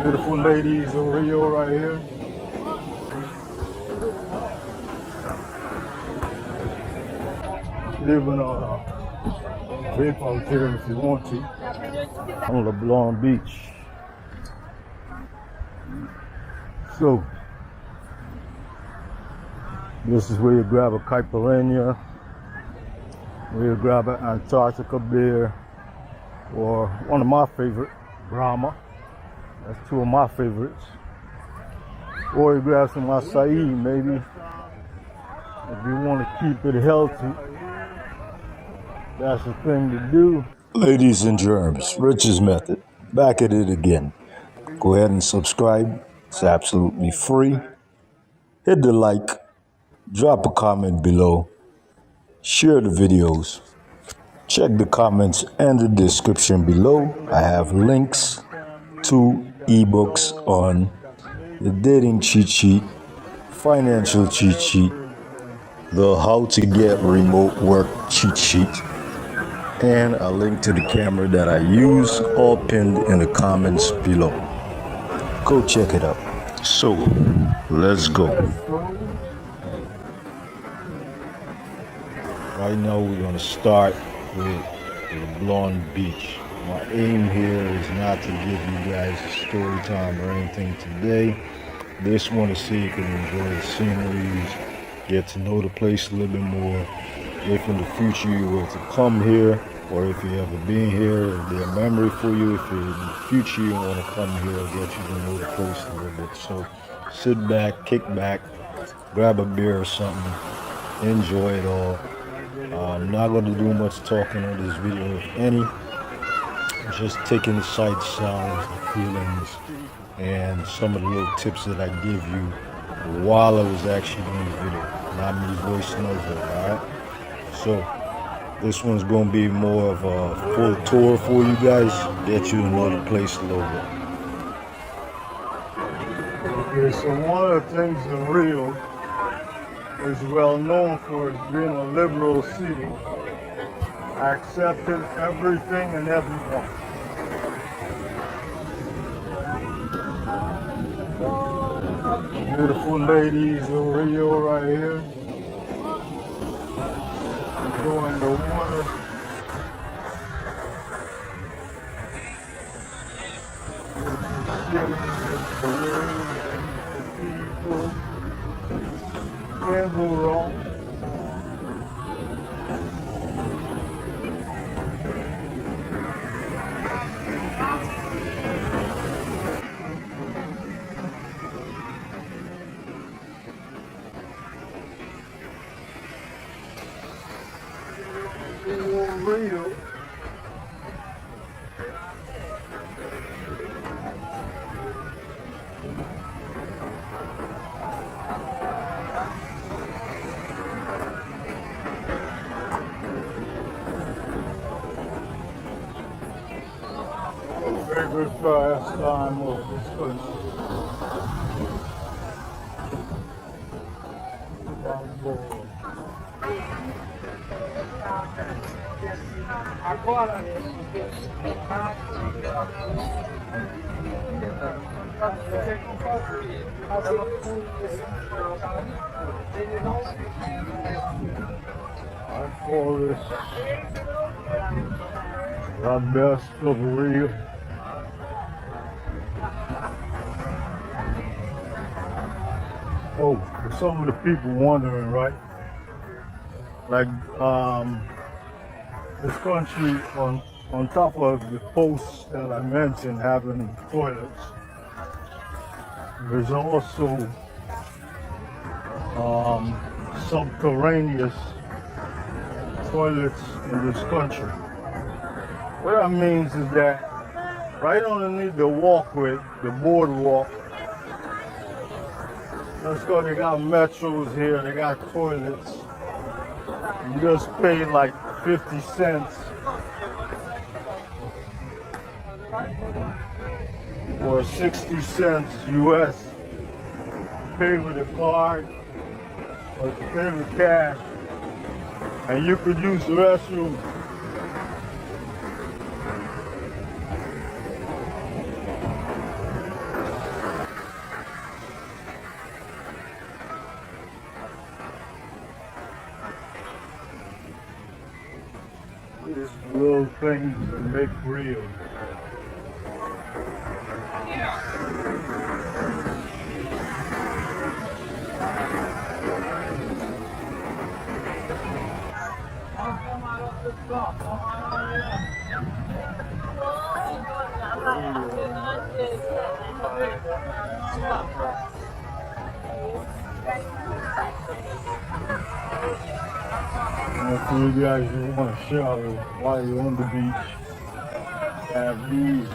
Beautiful ladies of Rio right here. Living on a vape out here if you want to. On LeBlon Beach. So, this is where you grab a caipirinha, where you grab an Antarctica beer, or one of my favorite, Brahma. That's two of my favorites. Or you grab some acai, maybe. If you want to keep it healthy, that's the thing to do. Ladies and germs, Rich's Method, back at it again. Go ahead and subscribe. It's absolutely free. Hit the like, drop a comment below, share the videos. Check the comments and the description below. I have links to ebooks on the dating cheat sheet, financial cheat sheet, the how to get remote work cheat sheet, and a link to the camera that I use, all pinned in the comments below. Go check it out. So, let's go. Right now we're going to start with LeBlon Beach. My aim here is not to give you guys a story time or anything today. This one is so you can enjoy the sceneries, get to know the place a little bit more. If in the future you were to come here, or if you ever been here, it'll be a memory for you. If in the future you want to come here, I'll get you to know the place a little bit. So sit back, kick back, grab a beer or something, enjoy it all. I'm not going to do much talking on this video, if any. Just taking the sights, sounds, the feelings, and some of the little tips that I give you while I was actually doing the video. Not me voicing over it, alright? So, this one's going to be more of a full tour for you guys, get you to know the place a little bit. Okay, so one of the things in Rio is well known for being a liberal city, accepting everything and everyone. Beautiful ladies of Rio right here. Enjoying the water. Can't go wrong. Rio. Very fast time of this country. I call this the best of Rio. Oh, for some of the people wondering, right? Like, this country, on top of the posts that I mentioned having toilets, there's also subterraneous toilets in this country. What that means is that right underneath the walkway, the boardwalk, let's go, they got metros here, they got toilets. You just pay like 50 cents or 60 cents US. Pay with a card or pay with cash, and you could use the restroom. These little things that make real. And for you guys who want to shower while you're on the beach, have these.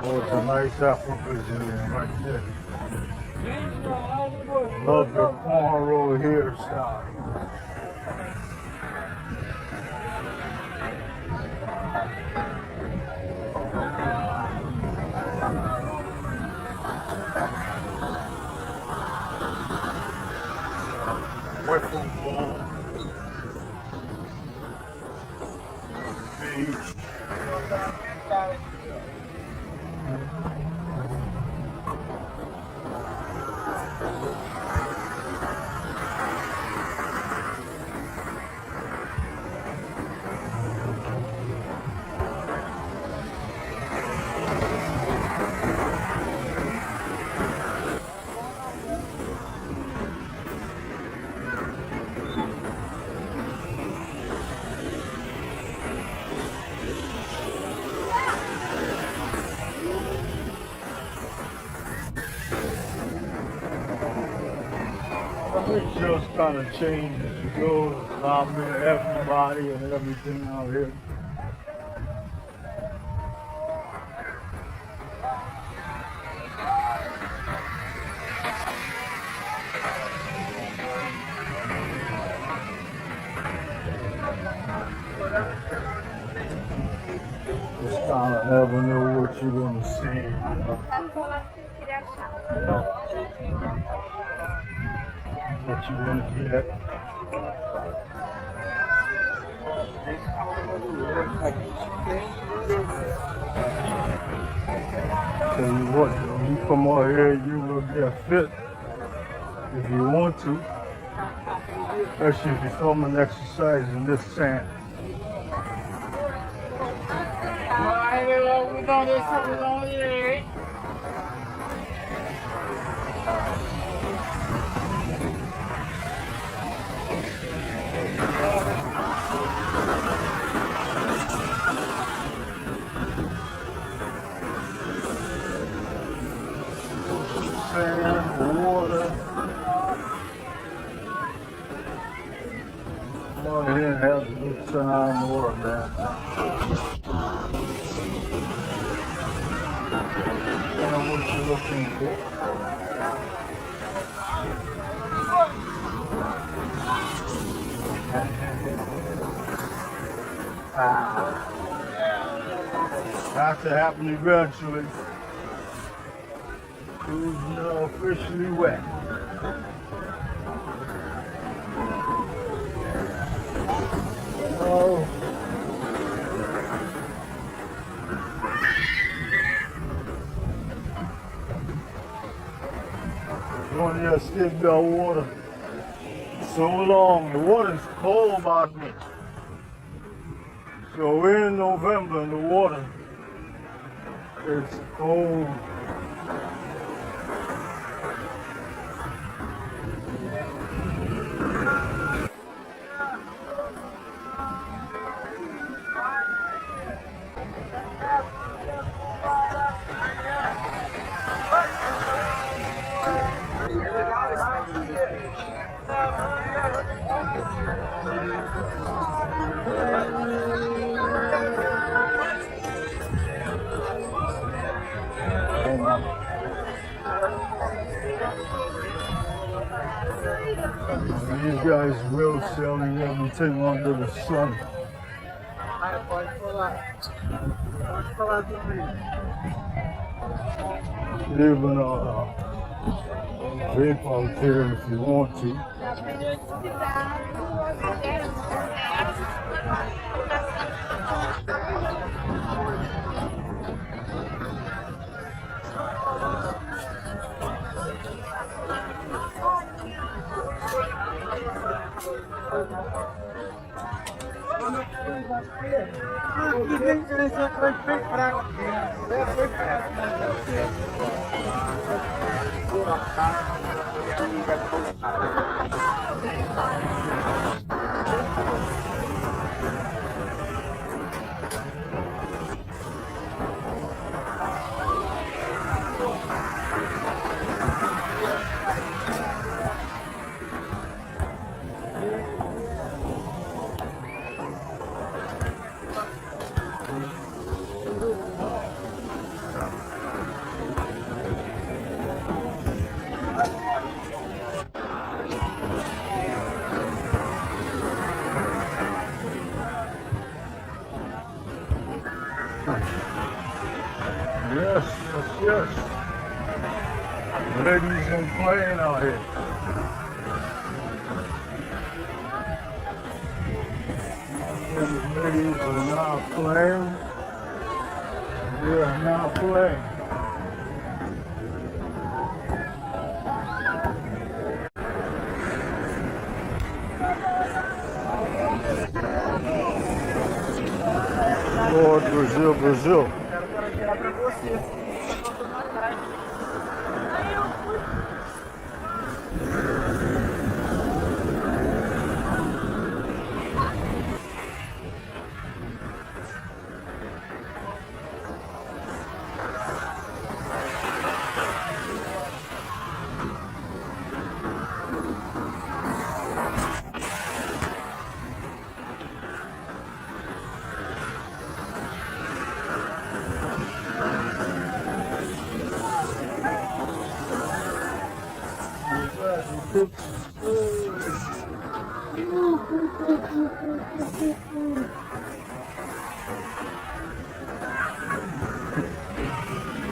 Oh, it's a nice Afro Brazilian right there. Love the cornrow hairstyle. Wiffle ball. Beach. It just kind of changed as you go. I'm with everybody and everything out here. Just kind of never know what you're going to see. What you want to get. Tell you what, when you come out here, you will get fit if you want to. Especially if you're filming exercise in this sand. Sand, water. Come on here and have a good time, water, man. I know what you're looking for. Has to happen eventually. Who's now officially wet? Oh. One here stayed by water so long. The water's cold by me. So we're in November and the water is cold. These guys will selling everything under the sun. Even vape out here if you want to. Yes, yes, yes. Ladies and playing out here. Ladies are now playing. They are now playing. Lord, Brazil, Brazil.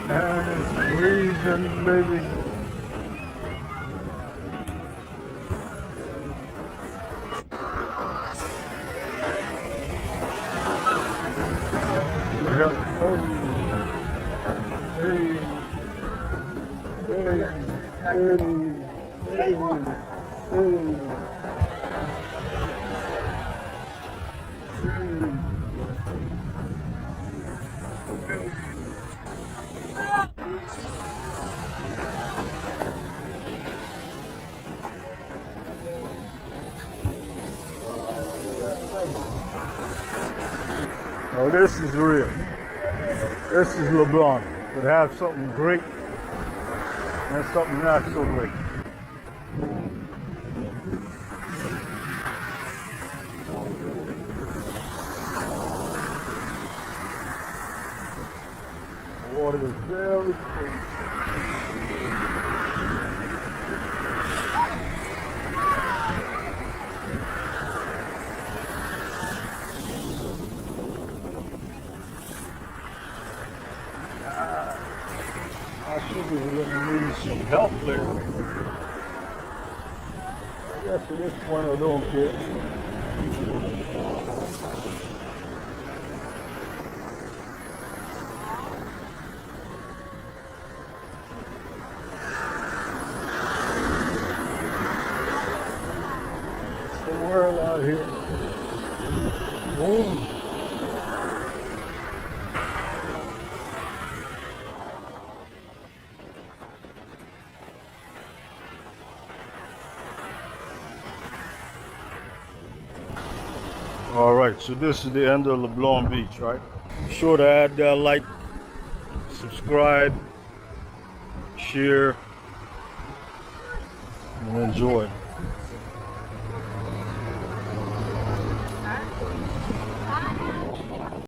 And it's freezing, baby. Oh, this is real. This is LeBlon. Could have something great and something not so great. The water is very clean. I think we're going to need some help there. I guess at this point I don't care. It's the world out here. Boom. All right, so this is the end of LeBlon Beach, right? Be sure to add that like, subscribe, share, and enjoy.